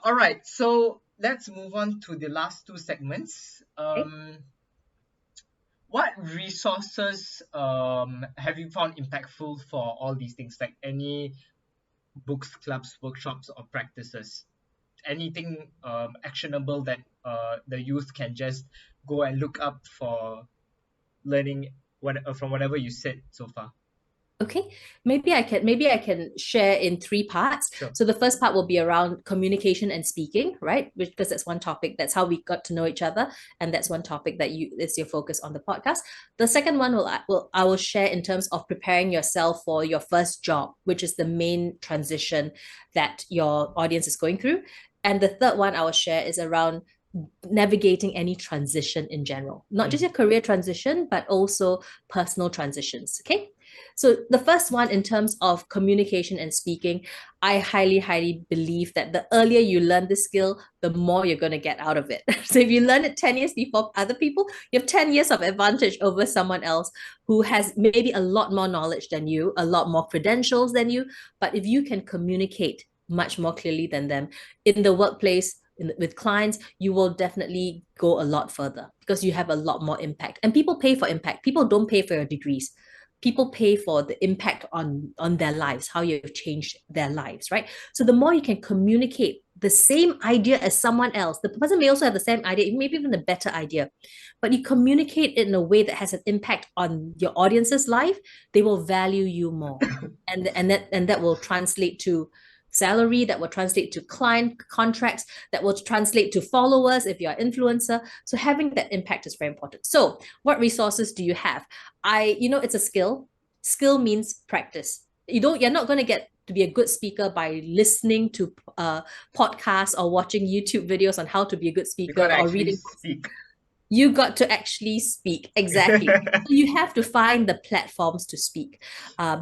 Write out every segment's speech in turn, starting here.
All right, so let's move on to the last two segments. Okay. What resources have you found impactful for all these things, like any books, clubs, workshops, or practices? Anything actionable that the youth can just go and look up for learning from whatever you said so far? Okay, maybe I can share in three parts. Sure. So the first part will be around communication and speaking, right? Because that's one topic. That's how we got to know each other, and that's one topic that you is your focus on the podcast. The second one I will share in terms of preparing yourself for your first job, which is the main transition that your audience is going through. And the third one I will share is around navigating any transition in general, not just your career transition, but also personal transitions. Okay. So the first one, in terms of communication and speaking, I highly, highly believe that the earlier you learn this skill, the more you're going to get out of it. So if you learn it 10 years before other people, you have 10 years of advantage over someone else who has maybe a lot more knowledge than you, a lot more credentials than you. But if you can communicate much more clearly than them in the workplace, with clients, you will definitely go a lot further because you have a lot more impact. And people pay for impact. People don't pay for your degrees. People pay for the impact on their lives, how you've changed their lives, right? So the more you can communicate the same idea as someone else, the person may also have the same idea, maybe even a better idea, but you communicate it in a way that has an impact on your audience's life, they will value you more. And that will translate to salary, that will translate to client contracts, that will translate to followers if you're an influencer. So having that impact is very important. So what resources do you have? It's a skill. Skill means practice. You're not going to get to be a good speaker by listening to podcasts or watching YouTube videos on how to be a good You gotta speaker or actually reading. speak. You got to actually speak. Exactly. You have to find the platforms to speak,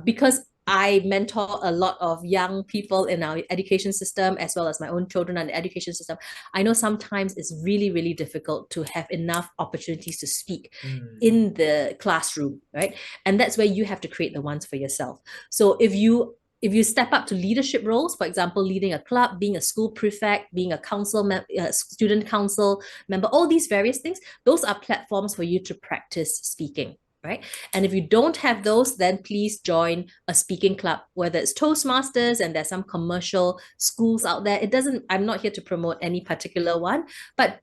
because I mentor a lot of young people in our education system, as well as my own children in the education system. I know sometimes it's really, really difficult to have enough opportunities to speak in the classroom, right? And that's where you have to create the ones for yourself. So if you step up to leadership roles, for example, leading a club, being a school prefect, being a student council member, all these various things, those are platforms for you to practice speaking, right? And if you don't have those, then please join a speaking club, whether it's Toastmasters, and there's some commercial schools out there. I'm not here to promote any particular one, but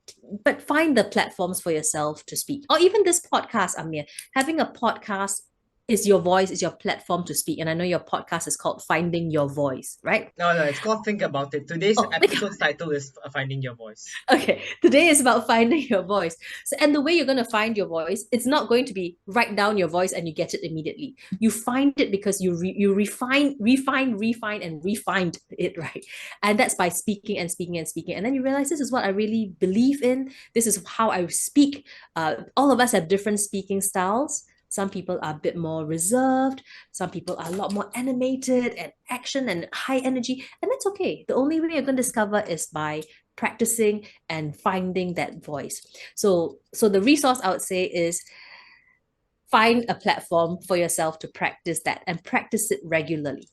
find the platforms for yourself to speak. Or even this podcast, Amir, having a podcast is your voice, is your platform to speak. And I know your podcast is called Finding Your Voice, right? No, it's called Think About It. Today's Oh, episode title is Finding Your Voice. okay. Today is about finding your voice. So, and the way you're going to find your voice, it's not going to be write down your voice and you get it immediately. You find it because you refine, and refined it, right? And that's by speaking and speaking and speaking. And then you realize this is what I really believe in. This is how I speak. All of us have different speaking styles. Some people are a bit more reserved. Some people are a lot more animated and action and high energy. And that's okay. The only way you're going to discover is by practicing and finding that voice. So the resource I would say is find a platform for yourself to practice that and practice it regularly.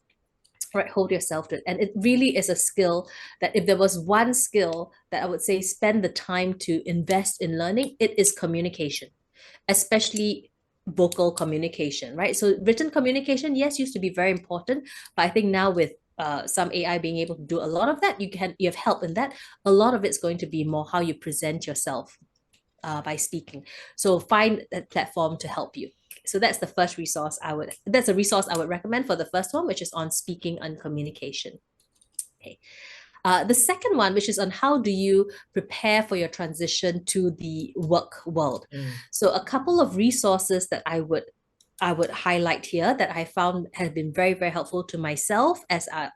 Right, hold yourself to it. And it really is a skill that if there was one skill that I would say spend the time to invest in learning, it is communication, especially vocal communication, right? So written communication, yes, used to be very important, but I think now with some AI being able to do a lot of that, you have help in that. A lot of it's going to be more how you present yourself by speaking. So find that platform to help you. So that's the first resource that's a resource I would recommend for the first one, which is on speaking and communication. Okay. The second one, which is on how do you prepare for your transition to the work world. So a couple of resources that I would highlight here that I found have been very, very helpful to myself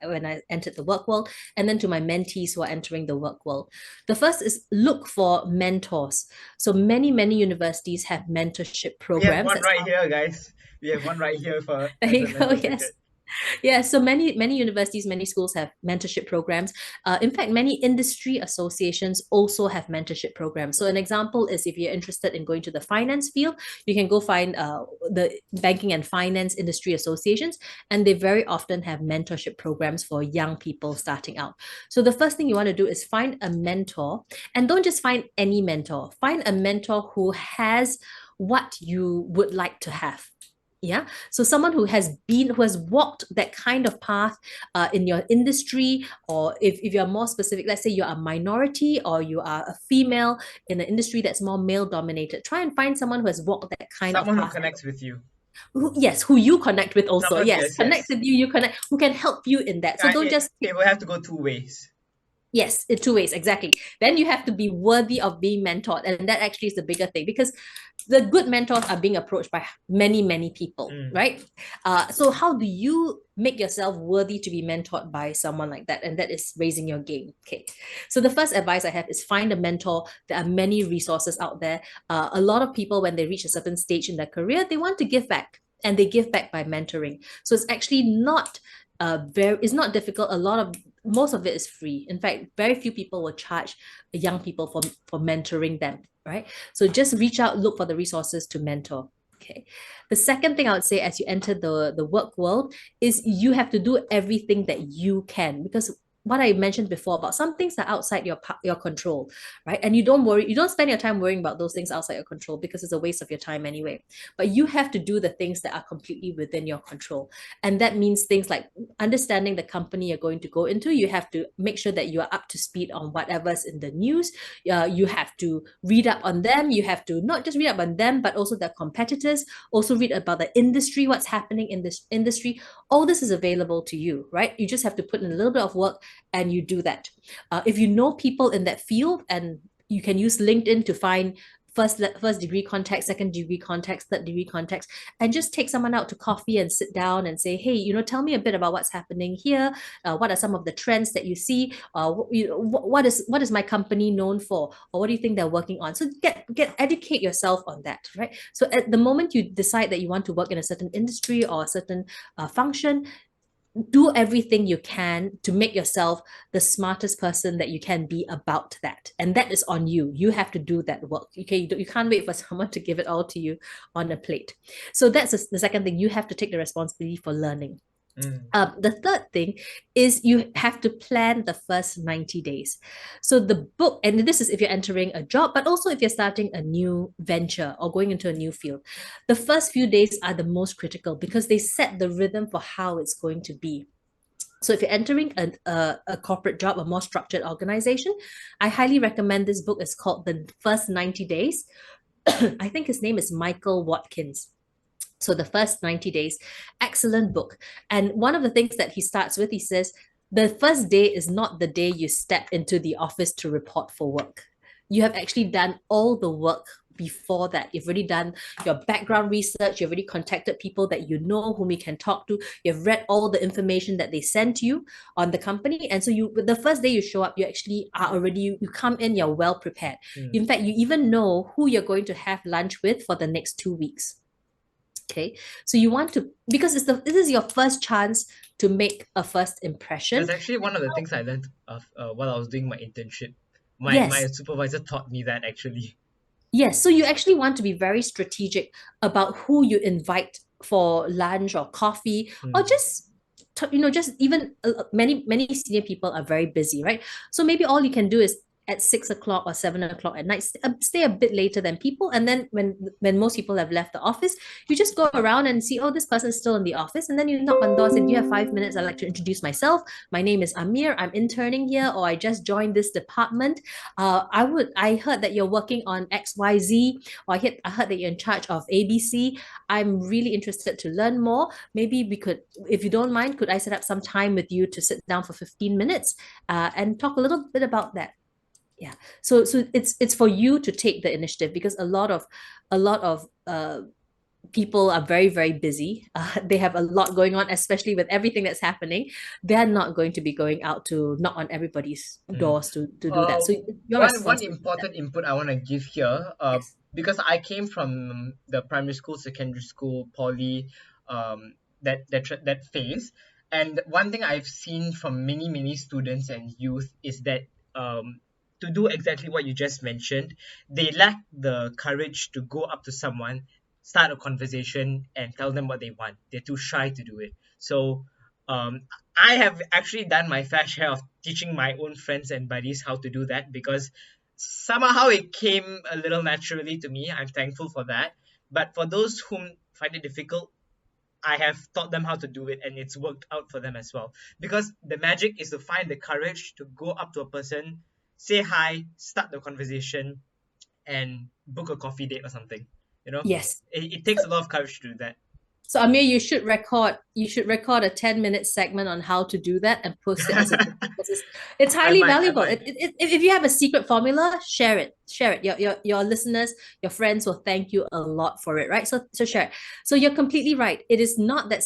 when I entered the work world, and then to my mentees who are entering the work world. The first is look for mentors. So many, many universities have mentorship We have programs. one right here, guys. We have one right here for There as you a go. mentor Yes. ticket. Yeah, so many universities, many schools have mentorship programs. In fact, many industry associations also have mentorship programs. So an example is if you're interested in going to the finance field, you can go find the banking and finance industry associations, and they very often have mentorship programs for young people starting out. So the first thing you want to do is find a mentor, and don't just find any mentor. Find a mentor who has what you would like to have. Yeah, so someone who has walked that kind of path in your industry, or if you're more specific, let's say you're a minority or you are a female in an industry that's more male dominated, try and find someone who has walked that kind of Someone who path. connects with you. Yes, who you connect with also. Someone, Yes, yes, connect yes. with you, you connect, who can help you in that. So Yeah, don't it, just it will have to go two ways. Yes, in two ways, exactly. Then you have to be worthy of being mentored. And that actually is the bigger thing, because the good mentors are being approached by many people, Mm. right? So how do you make yourself worthy to be mentored by someone like that? And that is raising your game. Okay. So the first advice I have is find a mentor. There are many resources out there. A lot of people, when they reach a certain stage in their career, they want to give back. And they give back by mentoring. So it's actually not it's not difficult. Most of it is free. In fact, very few people will charge young people for mentoring them, right? So just reach out, look for the resources to mentor. Okay. The second thing I would say as you enter the work world is you have to do everything that you can, because what I mentioned before about some things are outside your control, right? And you don't spend your time worrying about those things outside your control, because it's a waste of your time anyway. But you have to do the things that are completely within your control. And that means things like understanding the company you're going to go into. You have to make sure that you are up to speed on whatever's in the news. You have to read up on them. You have to not just read up on them, but also their competitors. Also read about the industry, what's happening in this industry. All this is available to you, right? You just have to put in a little bit of work, and you do that. If you know people in that field, and you can use LinkedIn to find first degree contacts, second degree contacts, third degree contacts, and just take someone out to coffee and sit down and say, hey, tell me a bit about what's happening here. What are some of the trends that you see? What is my company known for, or what do you think they're working on? So get educate yourself on that, right? So at the moment you decide that you want to work in a certain industry or a certain function, do everything you can to make yourself the smartest person that you can be about that. And that is on you. You have to do that work. Okay, you can't wait for someone to give it all to you on a plate. So that's the second thing. You have to take the responsibility for learning. Mm. The third thing is you have to plan the first 90 days. So the book, and this is if you're entering a job, but also if you're starting a new venture or going into a new field, the first few days are the most critical, because they set the rhythm for how it's going to be. So if you're entering a corporate job, a more structured organization, I highly recommend this book. It's called The First 90 Days. I think his name is Michael Watkins. So the first 90 days, excellent book. And one of the things that he starts with, he says, the first day is not the day you step into the office to report for work. You have actually done all the work before that. You've already done your background research. You've already contacted people that you know whom you can talk to. You've read all the information that they sent you on the company. And so the first day you show up, you actually are already, you come in, you're well prepared. Mm. In fact, you even know who you're going to have lunch with for the next 2 weeks. Okay, so you want to, because this is your first chance to make a first impression. That's actually one of the things I learned of while I was doing my internship. My Yes, supervisor taught me that actually. yes. So you actually want to be very strategic about who you invite for lunch or coffee, or Mm. just just even many senior people are very busy, right? So maybe all you can do is at 6 o'clock or 7 o'clock at night, stay a bit later than people, and then when most people have left the office, you just go around and see, oh, this person's still in the office, and then you knock on doors and, do you have 5 minutes? I'd like to introduce myself. My name is Amir. I'm interning here, or I just joined this department. I heard that you're working on XYZ, or I heard that you're in charge of ABC. I'm really interested to learn more. Maybe we could, if you don't mind, could I set up some time with you to sit down for 15 minutes and talk a little bit about that? Yeah. So it's for you to take the initiative, because a lot of people are very busy. They have a lot going on, especially with everything that's happening. They're not going to be going out to knock on everybody's Mm. doors to do that. So your One responsibility is that. important input I want to give here, Yes. because I came from the primary school, secondary school, poly, that phase. And one thing I've seen from many students and youth is that to do exactly what you just mentioned, they lack the courage to go up to someone, start a conversation, and tell them what they want. They're too shy to do it. So um, I have actually done my fair share of teaching my own friends and buddies how to do that, because somehow it came a little naturally to me. I'm thankful for that. But for those whom find it difficult, I have taught them how to do it, and it's worked out for them as well. Because the magic is to find the courage to go up to a person, say hi, start the conversation, and book a coffee date or something. You know, Yes. it takes a lot of courage to do that. So Amir, you should record a 10-minute segment on how to do that and post it as a video, because it's I highly might, I valuable. might. If you have a secret formula, share it. Share it. Your listeners, your friends will thank you a lot for it, right? So share it. So you're completely right. It is not that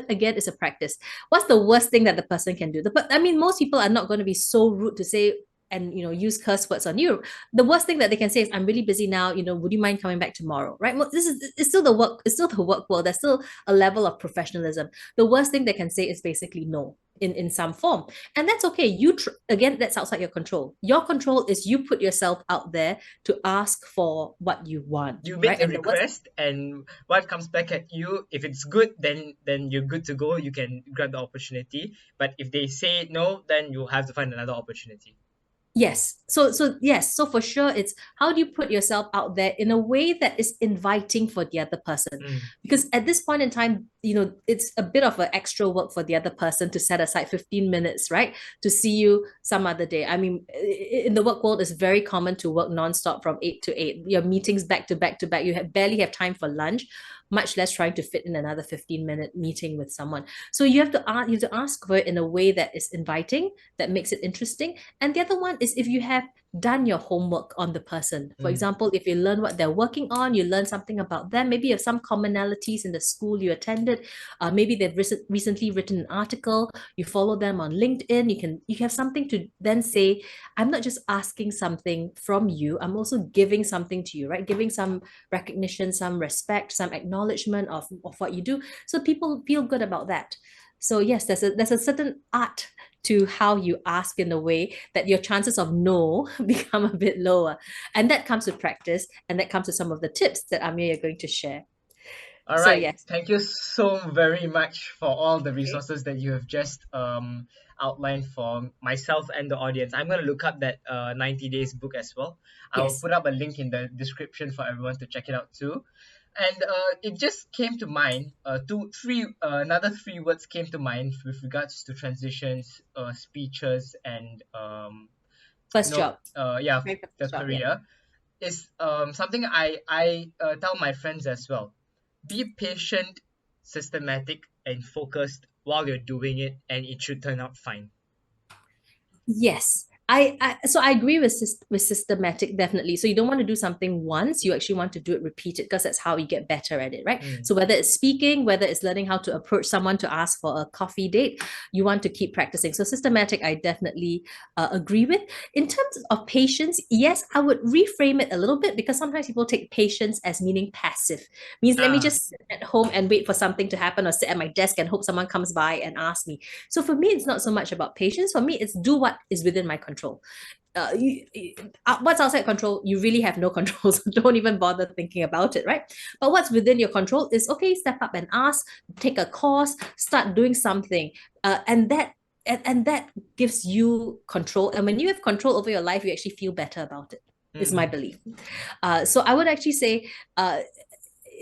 again, it's a practice. What's the worst thing that the person can do? But I mean, most people are not going to be so rude to say and use curse words on you. The worst thing that they can say is, I'm really busy now, would you mind coming back tomorrow, right? This is it's still the work, it's still the work world. There's still a level of professionalism. The worst thing they can say is basically no in some form, and that's okay. Again, that's outside your control. Your control is you put yourself out there to ask for what you want, You make right? the And the worst. request, and what comes back at you, if it's good, then you're good to go. You can grab the opportunity. But if they say no, then you have to find another opportunity. Yes. So yes. So for sure, it's how do you put yourself out there in a way that is inviting for the other person? Mm. Because at this point in time, it's a bit of an extra work for the other person to set aside 15 minutes, right? To see you some other day. I mean, in the work world, it's very common to work nonstop from 8 to 8. Your meetings back to back to back. Barely have time for lunch, much less trying to fit in another 15-minute meeting with someone. So you have to ask for it in a way that is inviting, that makes it interesting. And the other one is if you have done your homework on the person. For Mm. example, if you learn what they're working on, you learn something about them. Maybe you have some commonalities in the school you attended. Maybe they've recently written an article. You follow them on LinkedIn. You have something to then say. I'm not just asking something from you. I'm also giving something to you, right? Giving some recognition, some respect, some acknowledgement of what you do. So people feel good about that. So yes, there's a certain art to how you ask in a way that your chances of no become a bit lower. And that comes with practice, and that comes with some of the tips that Amir are going to share. All So right. yes. Thank you so very much for all the Okay. resources that you have just outlined for myself and the audience. I'm going to look up that 90 days book as well. I'll Yes. put up a link in the description for everyone to check it out too. And it just came to mind, another three words came to mind with regards to transitions, speeches, and First job. yeah, Right, the first job. Yeah. career is something I tell my friends as well. Be patient, systematic, and focused while you're doing it, and it should turn out fine. Yes. So I agree with systematic, definitely. So you don't want to do something once, you actually want to do it repeated, because that's how you get better at it, right? Mm. So whether it's speaking, whether it's learning how to approach someone to ask for a coffee date, you want to keep practicing. So systematic, I definitely agree with. In terms of patience, yes, I would reframe it a little bit, because sometimes people take patience as meaning passive. Means let me Ah. just sit at home and wait for something to happen, or sit at my desk and hope someone comes by and asks me. So for me, it's not so much about patience. For me, it's do what is within my control. What's outside control, you really have no control. So don't even bother thinking about it, right? But what's within your control is, okay, step up and ask, take a course, start doing something, and that gives you control. And when you have control over your life, you actually feel better about it. Is my Mm. belief. So I would actually say,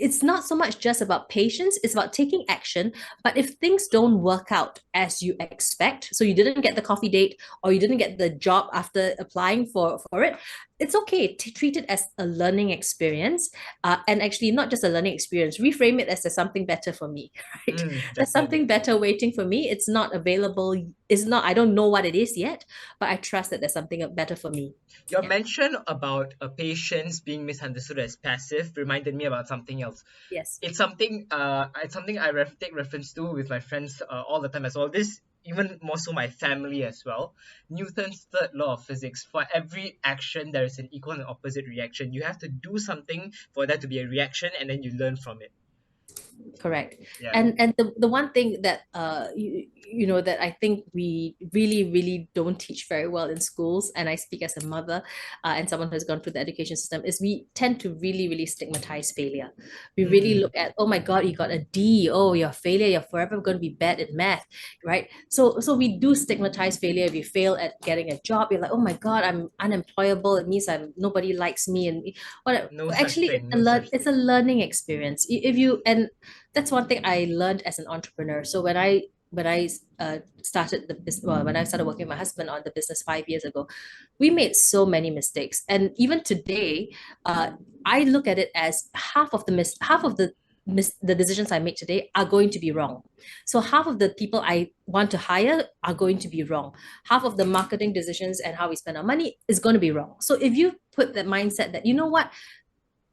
it's not so much just about patience, it's about taking action. But if things don't work out as you expect, so you didn't get the coffee date, or you didn't get the job after applying for it, it's okay to treat it as a learning experience. And actually, not just a learning experience, reframe it as there's something better for me, right? There's something Definitely. better waiting for me. It's not available, it's not, I don't know what it is yet, but I trust that there's something better for me. Your Yeah. mention about patience being misunderstood as passive reminded me about something else. Yes. It's something I take reference to with my friends all the time as well. This even more so my family as well. Newton's third law of physics: for every action there is an equal and opposite reaction. You have to do something for that to be a reaction, and then you learn from it. Correct. Yeah. And the one thing that you know that I think we really don't teach very well in schools, and I speak as a mother and someone who's gone through the education system, is we tend to really stigmatize failure. We really Mm, look at, oh my God, you got a D, oh, you're a failure, you're forever going to be bad in math, right? So we do stigmatize failure. If you fail at getting a job, you're like, oh my God, I'm unemployable, it means I'm nobody likes me, and what no such actually thing. No such it's thing. a learning experience. If you and that's one thing I learned as an entrepreneur. So when I started the business, well, when I started working with my husband on the business 5 years ago, we made so many mistakes, and even today, uh, I look at it as half of the decisions I make today are going to be wrong. So half of the people I want to hire are going to be wrong. Half of the marketing decisions and how we spend our money is going to be wrong. So if you put that mindset that, you know what,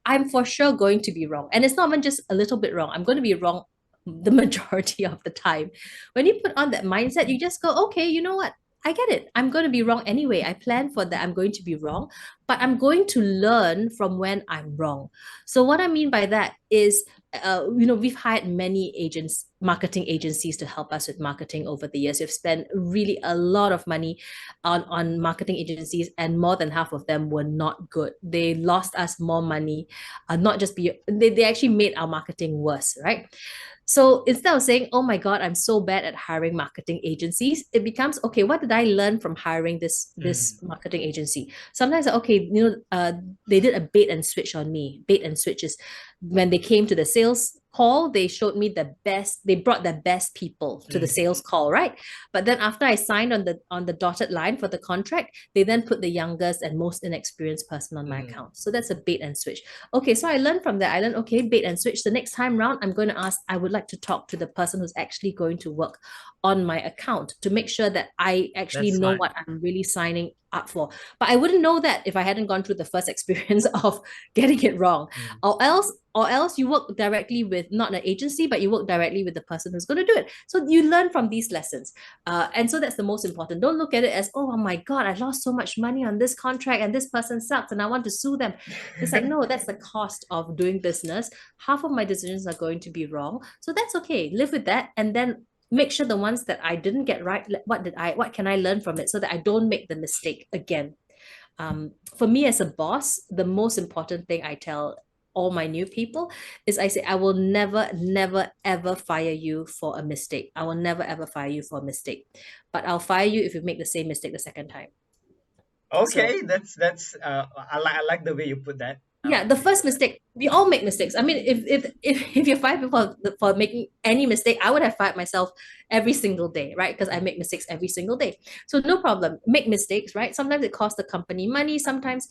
I'm for sure going to be wrong. And it's not even just a little bit wrong. I'm going to be wrong the majority of the time. When you put on that mindset, you just go, okay, you know what? I get it. I'm going to be wrong anyway. I plan for that. I'm going to be wrong, but I'm going to learn from when I'm wrong. So what I mean by that is, we've hired many agents, marketing agencies to help us with marketing over the years. We've spent really a lot of money on marketing agencies, and more than half of them were not good. They lost us more money, not just they actually made our marketing worse, right? So instead of saying, oh my God, I'm so bad at hiring marketing agencies, it becomes, okay, what did I learn from hiring this Mm, marketing agency? Sometimes, okay, they did a bait and switch on me. Bait and switches. When they came to the sales call, they showed me the best, they brought the best people to the mm, sales call, right? But then after I signed on the dotted line for the contract, they then put the youngest and most inexperienced person on my mm, account. So that's a bait and switch. Okay, so I learned from that. I learned, okay, bait and switch. The next time round, I'm going to ask, I would like to talk to the person who's actually going to work on my account to make sure that I actually that's know smart. what I'm really signing up for. But I wouldn't know that if I hadn't gone through the first experience of getting it wrong. Mm, Or else you work directly with not an agency, but you work directly with the person who's going to do it. So you learn from these lessons. And so that's the most important. Don't look at it as, oh my God, I lost so much money on this contract and this person sucks and I want to sue them. It's like, no, that's the cost of doing business. Half of my decisions are going to be wrong. So that's okay. Live with that. And then make sure the ones that I didn't get right, what can I learn from it so that I don't make the mistake again. For me as a boss, the most important thing I tell all my new people is, I say, I will never, ever fire you for a mistake. I will never, ever fire you for a mistake. But I'll fire you if you make the same mistake the second time. So okay, that's I like the way you put that. yeah, the first mistake, we all make mistakes. I mean, if you fire people for making any mistake, I would have fired myself every single day, right? Because I make mistakes every single day. So no problem, make mistakes, right? Sometimes it costs the company money. Sometimes,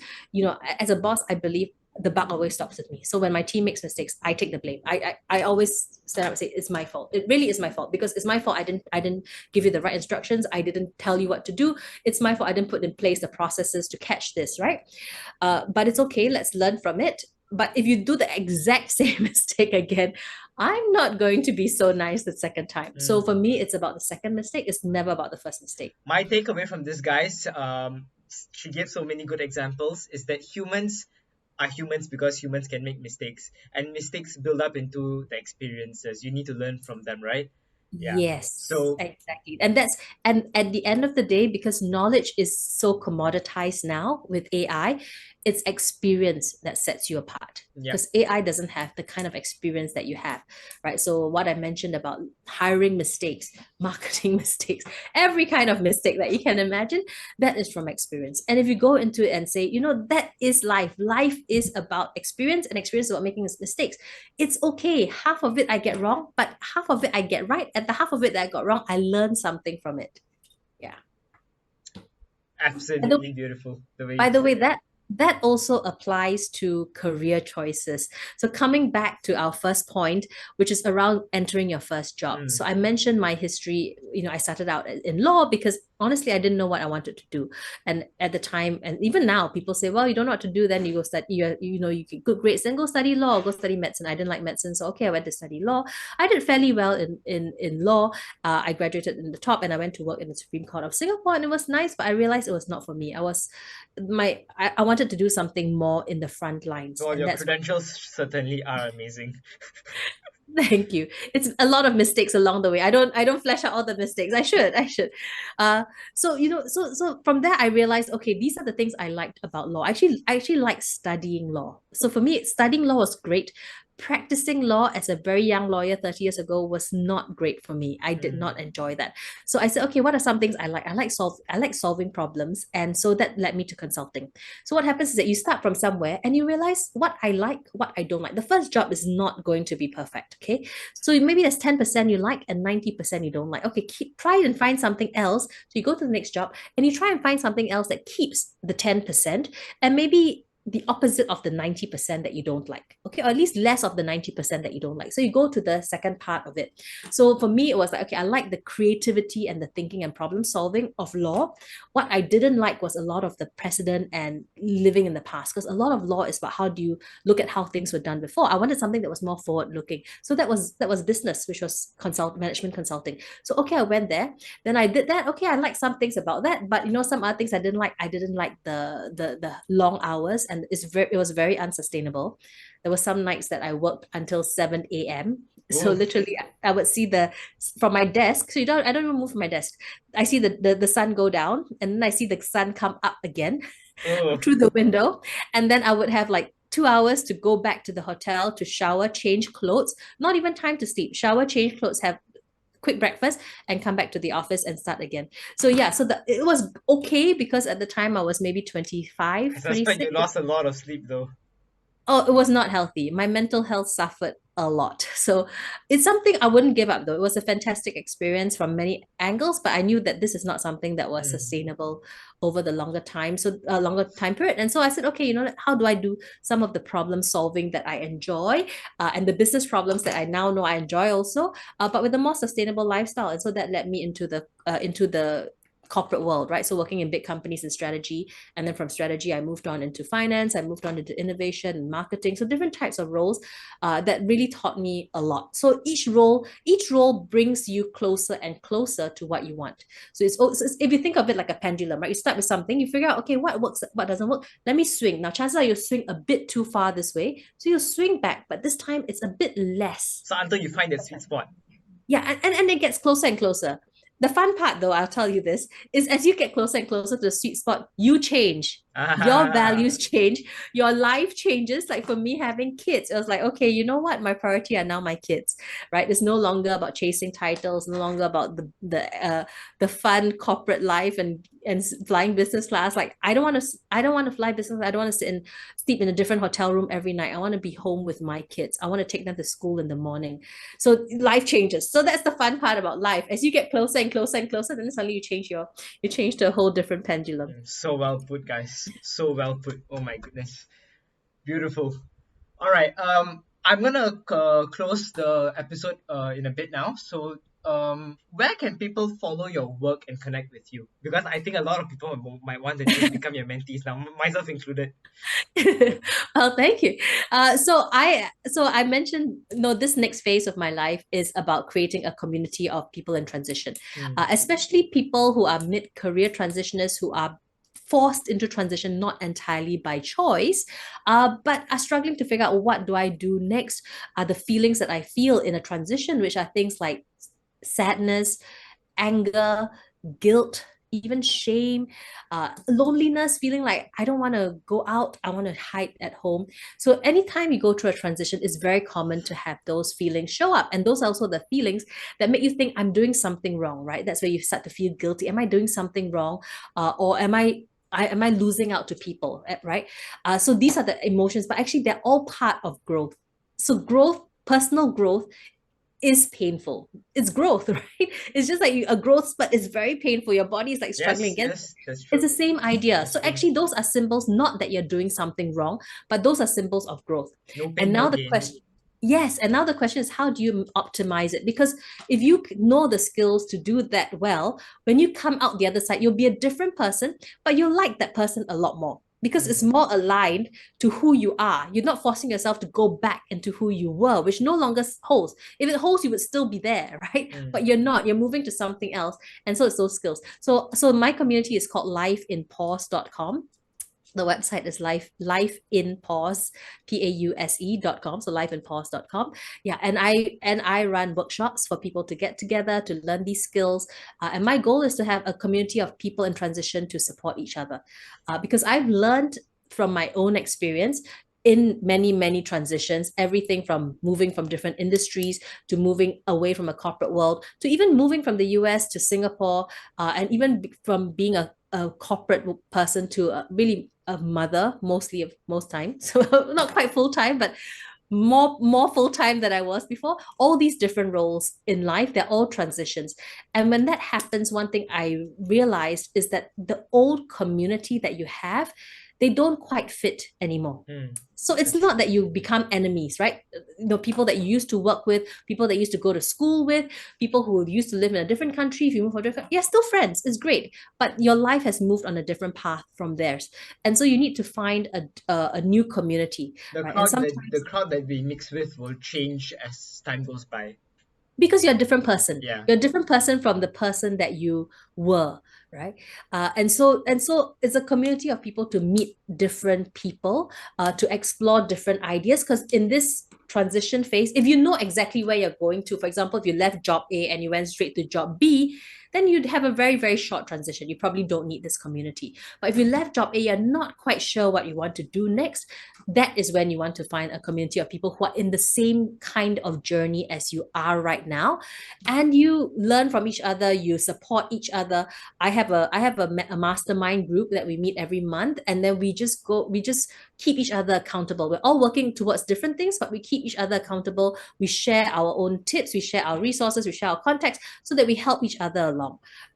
as a boss, I believe the buck always stops with me. So when my team makes mistakes, I take the blame. I always stand up and say it's my fault. It really is my fault, because it's my fault. I didn't give you the right instructions. I didn't tell you what to do. It's my fault. I didn't put in place the processes to catch this, right? But it's okay. Let's learn from it. But if you do the exact same mistake again, I'm not going to be so nice the second time. So Mm. for me, it's about the second mistake. It's never about the first mistake. My takeaway from this, guys, she gave so many good examples, is that humans are humans because humans can make mistakes, and mistakes build up into the experiences. You need to learn from them, right? Yeah. Yes, So, exactly. And at the end of the day, because knowledge is so commoditized now with AI, it's experience that sets you apart. yeah. Because AI doesn't have the kind of experience that you have, right? So what I mentioned about hiring mistakes, marketing mistakes, every kind of mistake that you can imagine, that is from experience. And if you go into it and say, that is life. Life is about experience, and experience is about making mistakes. It's okay. Half of it I get wrong, but half of it I get right. And the half of it that I got wrong, I learned something from it. Yeah. And Absolutely beautiful the way you by the put way, it. that also applies to career choices. So coming back to our first point, which is around entering your first job. Mm. So I mentioned my history. I started out in law because honestly, I didn't know what I wanted to do. And at the time, and even now, people say, well, you don't know what to do, then you go study, you get good grades, then go study law, go study medicine. I didn't like medicine. So okay, I went to study law. I did fairly well in law. I graduated in the top, and I went to work in the Supreme Court of Singapore, and it was nice, but I realized it was not for me. I wanted to do something more in the front lines, Well, and your that's what credentials certainly are amazing. Thank you. It's a lot of mistakes along the way. I don't flesh out all the mistakes. I should. Uh so from there I realized, okay, these are the things I liked about law. I actually like studying law. So for me, studying law was great. Practicing law as a very young lawyer 30 years ago was not great for me. I did Mm, not enjoy that. So I said, okay, what are some things I like? I like solving problems. And so that led me to consulting. So what happens is that you start from somewhere and you realize what I like, what I don't like. The first job is not going to be perfect. Okay. So maybe there's 10% you like and 90% you don't like. Okay, try and find something else. So you go to the next job and you try and find something else that keeps the 10% and maybe the opposite of the 90% that you don't like. Okay, or at least less of the 90% that you don't like. So you go to the second part of it. So for me, it was like, okay, I like the creativity and the thinking and problem solving of law. What I didn't like was a lot of the precedent and living in the past, because a lot of law is about how do you look at how things were done before. I wanted something that was more forward looking. So that was business, which was management consulting. So okay, I went there. Then I did that. Okay, I like some things about that, but some other things I didn't like. I didn't like the long hours, and it was very unsustainable. There were some nights that I worked until 7 a.m. So oof. literally I would see from my desk. So I don't even move from my desk. I see the sun go down, and then I see the sun come up again Oh, through the window. And then I would have like 2 hours to go back to the hotel to shower, change clothes, not even time to sleep, shower, change clothes, have quick breakfast, and come back to the office and start again. So yeah, so it was okay because at the time I was maybe I 25, suspect you 26. lost a lot of sleep though. Oh, it was not healthy. My mental health suffered a lot. So it's something I wouldn't give up though. It was a fantastic experience from many angles, but I knew that this is not something that was Mm, sustainable over the longer time. So a longer time period. And so I said, okay, how do I do some of the problem solving that I enjoy, and the business problems that I now know I enjoy also, but with a more sustainable lifestyle. And so that led me into the corporate world, right? So working in big companies in strategy, and then from strategy, I moved on into finance, I moved on into innovation and marketing. So different types of roles that really taught me a lot. So each role brings you closer and closer to what you want. So if you think of it like a pendulum, right? You start with something, you figure out, okay, what works, what doesn't work. Let me swing. Now, chances are you'll swing a bit too far this way. So you'll swing back, but this time it's a bit less. so until you find that sweet spot. Yeah, and it gets closer and closer. The fun part, though, I'll tell you this, is as you get closer and closer to the sweet spot, you change. Your Ah, values change, your life changes. Like for me, having kids, it was like, okay, you know what? My priority are now my kids, right? It's no longer about chasing titles, no longer about the fun corporate life and flying business class. Like I don't want to fly business. I don't want to sleep in a different hotel room every night. I want to be home with my kids. I want to take them to school in the morning. So life changes. So that's the fun part about life. As you get closer and closer and closer, then suddenly you change to a whole different pendulum. so well put, guys. So well put. Oh my goodness. Beautiful. All right. I'm gonna close the episode in a bit now. So, where can people follow your work and connect with you? Because I think a lot of people might want to just become your mentees now, myself included. Well, thank you. So I mentioned, no, this next phase of my life is about creating a community of people in transition, Mm, especially people who are mid-career transitioners who are forced into transition not entirely by choice, but are struggling to figure out what do I do next. Are the feelings that I feel in a transition, which are things like sadness, anger, guilt, even shame, loneliness, feeling like I don't want to go out, I want to hide at home. So, anytime you go through a transition, it's very common to have those feelings show up. And those are also the feelings that make you think I'm doing something wrong, right? That's where you start to feel guilty. Am I doing something wrong? Or am I losing out to people, right? So these are the emotions, but actually they're all part of growth. So personal growth is painful. It's growth, right? It's just like a growth spurt is very painful. Your body is like struggling yes, against. yes, that's It's true. the same idea. That's So true. actually, those are symbols, not that you're doing something wrong, but those are symbols of growth. No And pain, no now the gain. question, yes, and now the question is, how do you optimize it? Because if you know the skills to do that well, when you come out the other side, you'll be a different person, but you'll like that person a lot more because it's Mm, more aligned to who you are. You're not forcing yourself to go back into who you were, which no longer holds. If it holds, you would still be there, right? mm. But you're not. You're moving to something else. And so it's those skills. So my community is called lifeinpause.com. The website is lifeinpause, pause.com. So lifeinpause.com. Yeah. And I run workshops for people to get together to learn these skills. And my goal is to have a community of people in transition to support each other. Because I've learned from my own experience in many, many transitions, everything from moving from different industries to moving away from a corporate world to even moving from the US to Singapore, and even from being a corporate person to really a mother mostly of most time. So not quite full time, but more full time than I was before. All these different roles in life, they're all transitions. And when that happens, one thing I realized is that the old community that you have, they don't quite fit anymore. So it's not that you become enemies, right? People that you used to work with, people that you used to go to school with, people who used to live in a different country. If you move for different, you're still friends. It's great, but your life has moved on a different path from theirs, and so you need to find a new community, The right? And crowd that the sometimes crowd that we mix with will change as time goes by. because you're a different person, Yeah. you're a different person from the person that you were, right? And so it's a community of people to meet different people, to explore different ideas, because in this transition phase, if you know exactly where you're going to, for example, if you left job A and you went straight to job B, then you'd have a very, very short transition. You probably don't need this community. But if you left job A, you're not quite sure what you want to do next, that is when you want to find a community of people who are in the same kind of journey as you are right now, and you learn from each other, you support each other. I have a mastermind group that we meet every month, and then we just keep each other accountable. We're all working towards different things, but we keep each other accountable. We share our own tips, we share our resources, we share our contacts, so that we help each other along.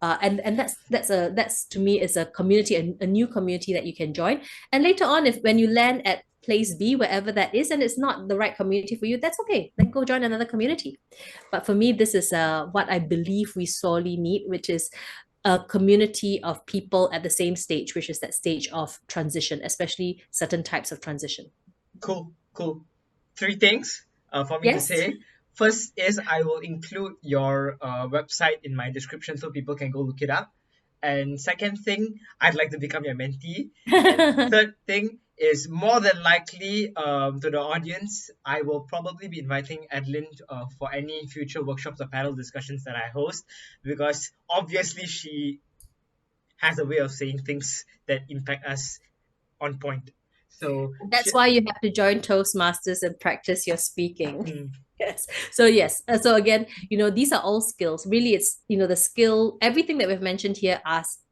And that's to me is a community, a new community that you can join. And later on, if when you land at place B, wherever that is, and it's not the right community for you, that's okay. Then go join another community. But for me, this is what I believe we sorely need, which is a community of people at the same stage, which is that stage of transition, especially certain types of transition. Cool. Three things for me to Yes. say. First is I will include your website in my description so people can go look it up. And second thing, I'd like to become your mentee. And third thing is more than likely, to the audience, I will probably be inviting Adeline for any future workshops or panel discussions that I host, because obviously she has a way of saying things that impact us on point. So That's why you have to join Toastmasters and practice your speaking. mm, Yes. So yes. So again, these are all skills. Really, it's the skill. Everything that we've mentioned here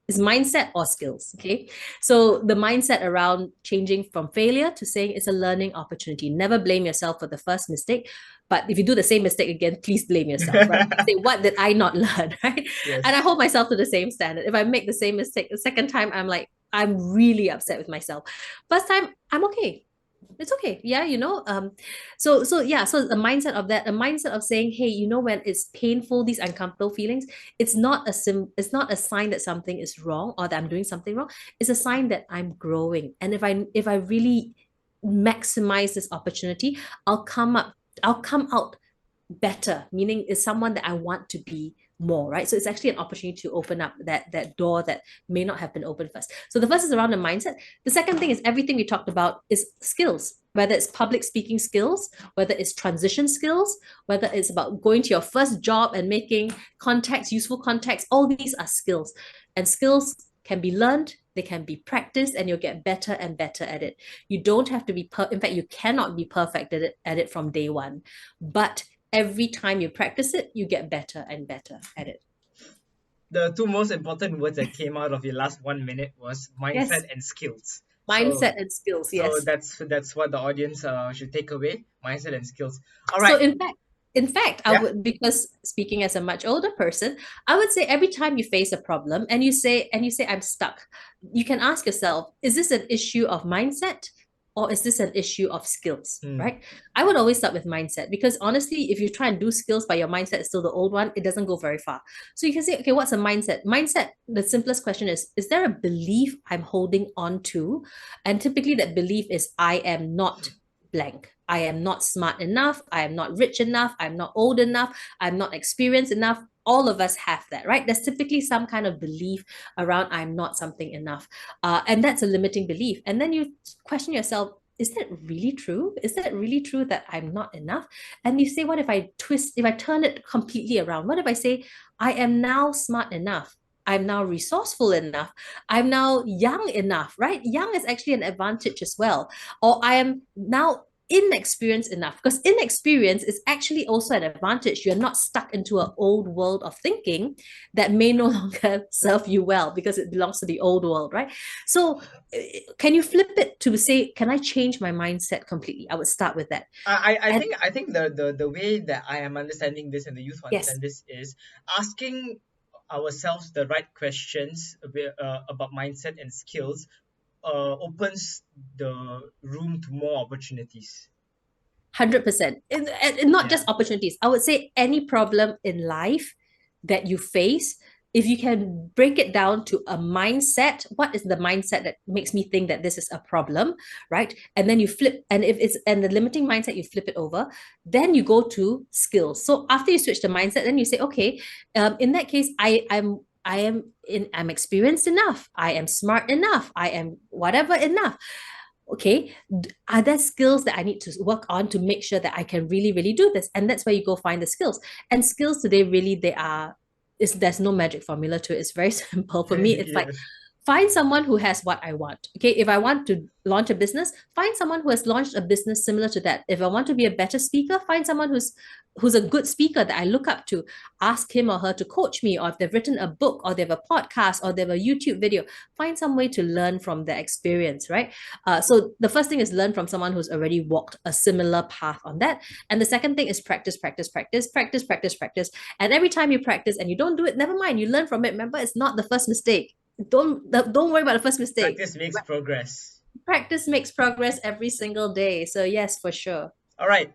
is mindset or skills. Okay. So the mindset around changing from failure to saying it's a learning opportunity. Never blame yourself for the first mistake. But if you do the same mistake again, please blame yourself, right? Say, what did I not learn? Right. yes. And I hold myself to the same standard. If I make the same mistake the second time, I'm really upset with myself. First time, I'm okay. It's okay. Yeah, so the mindset of that, a mindset of saying, hey, when it's painful, these uncomfortable feelings, it's not a sign that something is wrong or that I'm doing something wrong. It's a sign that I'm growing. And if I really maximize this opportunity, I'll come out better, meaning is someone that I want to be more, right? So it's actually an opportunity to open up that door that may not have been opened first. So the first is around the mindset. The second thing is everything we talked about is skills, whether it's public speaking skills, whether it's transition skills, whether it's about going to your first job and making contacts, useful contacts. All these are skills, and skills can be learned, they can be practiced, and you'll get better and better at it. You don't have to be in fact, you cannot be perfect at it from day one, but every time you practice it, you get better and better at it. The two most important words that came out of your last 1 minute was Yes. mindset and skills. So Mindset and skills. so Yes. that's what the audience should take away: mindset and skills. All So right. in fact, I Yeah. would, because speaking as a much older person, I would say every time you face a problem and you say I'm stuck, you can ask yourself, is this an issue of mindset or is this an issue of skills, Mm. right? I would always start with mindset, because honestly, if you try and do skills but your mindset is still the old one, it doesn't go very far. So you can say, okay, what's a mindset? Mindset, the simplest question is there a belief I'm holding on to? And typically that belief is I am not blank. I am not smart enough. I am not rich enough. I'm not old enough. I'm not experienced enough. all of us have that, right? There's typically some kind of belief around I'm not something enough. And that's a limiting belief. And then you question yourself, is that really true? Is that really true that I'm not enough? And you say, what if I if I turn it completely around? What if I say, I am now smart enough? I'm now resourceful enough. I'm now young enough, right? Young is actually an advantage as well. Or I am now inexperienced enough, because inexperience is actually also an advantage. You're not stuck into an old world of thinking that may no longer serve you well because it belongs to the old world, right? So can you flip it to say, can I change my mindset completely? I would start with that. I And think the way that I am understanding this and the youth yes, understand this is asking ourselves the right questions about mindset and skills opens the room to more opportunities. 100%. And not Yeah. just opportunities. I would say any problem in life that you face, if you can break it down to a mindset, what is the mindset that makes me think that this is a problem, right? And then you flip, and if it's and the limiting mindset, you flip it over, then you go to skills. So after you switch the mindset, then you say, okay, in that case, I'm experienced enough. I am smart enough. I am whatever enough. Okay, are there skills that I need to work on to make sure that I can really, really do this? And that's where you go find the skills. And skills today, really, they are, there's no magic formula to it. It's very simple. For me, it's like, Yes. find someone who has what I want. Okay, if I want to launch a business, find someone who has launched a business similar to that. If I want to be a better speaker, find someone who's a good speaker that I look up to. Ask him or her to coach me, or if they've written a book, or they have a podcast, or they have a YouTube video, find some way to learn from their experience, right? So the first thing is learn from someone who's already walked a similar path on that. And the second thing is practice, practice, practice, practice, practice, practice. And every time you practice and you don't do it, never mind, you learn from it. Remember, it's not the first mistake. Don't worry about the first mistake. Practice makes progress. Practice makes progress every single day. So yes, for sure. All right.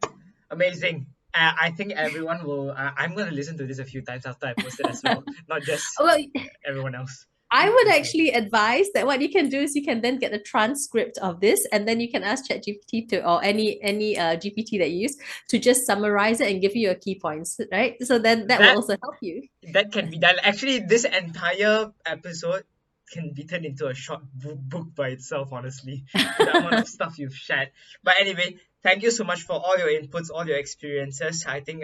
Amazing. I think everyone will. I'm going to listen to this a few times after I post it as well, not just Well, everyone else. I would Listening. actually advise that what you can do is you can then get a transcript of this, and then you can ask ChatGPT to, or any GPT that you use, to just summarize it and give you your key points, right? So then that will That also help you. that can be done. Actually, this entire episode can be turned into a short book by itself, honestly, with the amount of stuff you've shared. But anyway, thank you so much for all your inputs, all your experiences. I think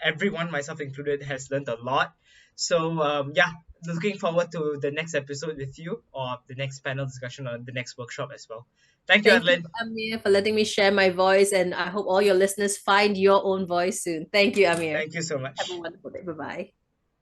everyone, myself included, has learned a lot. So yeah, looking forward to the next episode with you, or the next panel discussion, or the next workshop as well. Thank you, Thank you, Adeline. Amir, for letting me share my voice, and I hope all your listeners find your own voice soon. Thank you, Amir. Thank you so Have a much. wonderful day. Bye bye.